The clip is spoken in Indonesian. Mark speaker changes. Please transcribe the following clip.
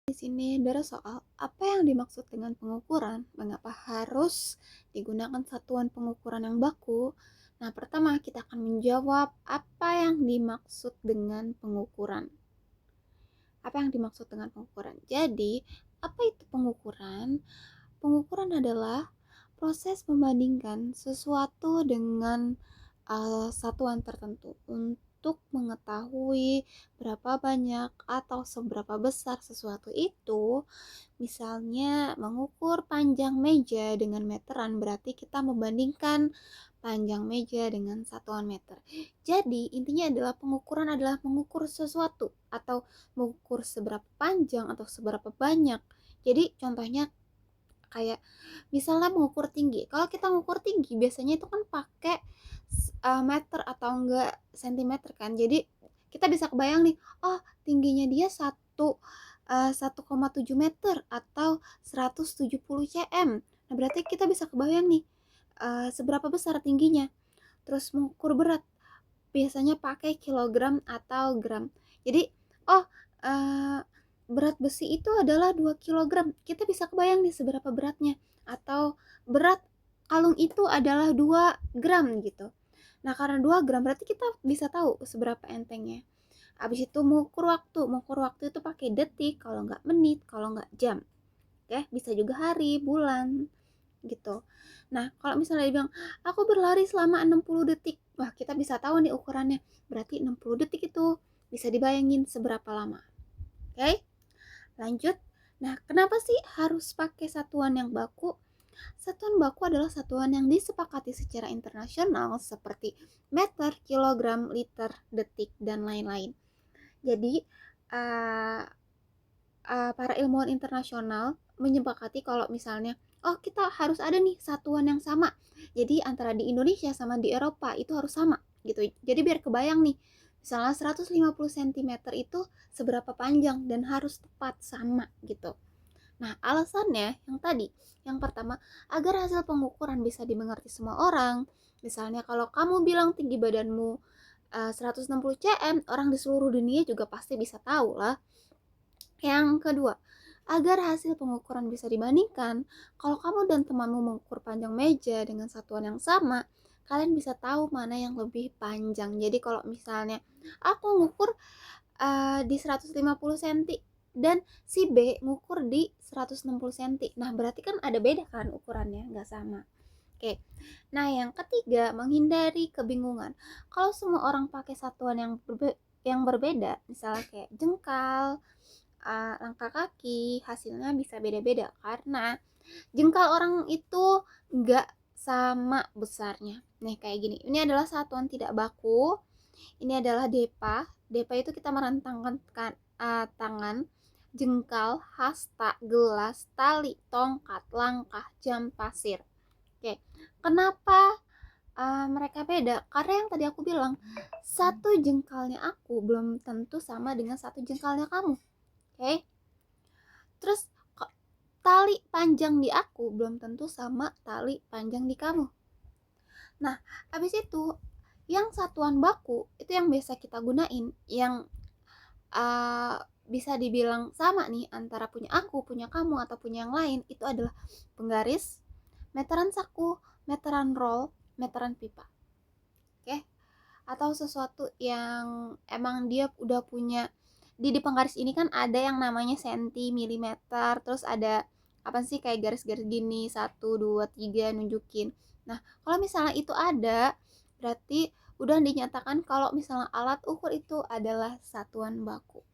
Speaker 1: Di sini adalah soal apa yang dimaksud dengan pengukuran, mengapa harus digunakan satuan pengukuran yang baku. Nah, pertama kita akan menjawab apa yang dimaksud dengan pengukuran. Apa yang dimaksud dengan pengukuran? Jadi, apa itu pengukuran? Pengukuran adalah proses membandingkan sesuatu dengan satuan tertentu untuk mengetahui berapa banyak atau seberapa besar sesuatu itu. Misalnya mengukur panjang meja dengan meteran, berarti kita membandingkan panjang meja dengan satuan meter. Jadi intinya adalah pengukuran adalah mengukur sesuatu atau mengukur seberapa panjang atau seberapa banyak. Jadi contohnya kayak misalnya mengukur tinggi. Kalau kita mengukur tinggi biasanya itu kan pakai meter atau enggak sentimeter kan. Jadi kita bisa kebayang nih, oh tingginya dia 1,7 meter atau 170 cm. Nah, berarti kita bisa kebayang nih seberapa besar tingginya. Terus mengukur berat biasanya pakai kilogram atau gram. Jadi, oh uh, berat besi itu adalah 2 kilogram. Kita bisa kebayang nih seberapa beratnya. Atau berat kalung itu adalah 2 gram gitu. Nah, karena 2 gram berarti kita bisa tahu seberapa entengnya. Habis itu mengukur waktu itu pakai detik, kalau nggak menit, kalau nggak jam. Oke, bisa juga hari, bulan, gitu. Nah, kalau misalnya dibilang, aku berlari selama 60 detik. Wah, kita bisa tahu nih ukurannya. Berarti 60 detik itu bisa dibayangin seberapa lama. Oke, lanjut. Nah, kenapa sih harus pakai satuan yang baku? Satuan baku adalah satuan yang disepakati secara internasional seperti meter, kilogram, liter, detik, dan lain-lain. Jadi, uh, para ilmuwan internasional menyepakati kalau misalnya oh kita harus ada nih satuan yang sama, jadi antara di Indonesia sama di Eropa itu harus sama gitu. Jadi biar kebayang nih, misalnya 150 cm itu seberapa panjang dan harus tepat sama gitu. Nah, alasannya yang tadi, yang pertama, agar hasil pengukuran bisa dimengerti semua orang. Misalnya kalau kamu bilang tinggi badanmu 160 cm, orang di seluruh dunia juga pasti bisa tahu lah. Yang kedua, agar hasil pengukuran bisa dibandingkan, kalau kamu dan temanmu mengukur panjang meja dengan satuan yang sama, kalian bisa tahu mana yang lebih panjang. Jadi kalau misalnya aku ngukur di 150 cm dan si B ngukur di 160 cm. Nah, berarti kan ada beda kan ukurannya, nggak sama. Oke. Nah, yang ketiga, menghindari kebingungan. Kalau semua orang pakai satuan yang berbeda, misalnya kayak jengkal, langkah kaki, hasilnya bisa beda-beda karena jengkal orang itu nggak sama besarnya. Nih kayak gini, ini adalah satuan tidak baku, ini adalah depa. Depa itu kita merentangkan tangan, jengkal, hasta, gelas, tali, tongkat, langkah, jam, pasir. Oke, kenapa mereka beda? Karena yang tadi aku bilang, satu jengkalnya aku belum tentu sama dengan satu jengkalnya kamu. Oke, terus tali panjang di aku belum tentu sama tali panjang di kamu. Nah, habis itu yang satuan baku itu yang biasa kita gunain, yang uh, bisa dibilang sama nih antara punya aku, punya kamu, atau punya yang lain, itu adalah penggaris, meteran saku, meteran roll, meteran pipa. Oke, atau sesuatu yang emang dia udah punya di penggaris ini kan ada yang namanya senti, milimeter, terus ada apa sih kayak garis-garis gini, 1, 2, 3 nunjukin. Nah, kalau misalnya itu ada, berarti udah dinyatakan kalau misalnya alat ukur itu adalah satuan baku.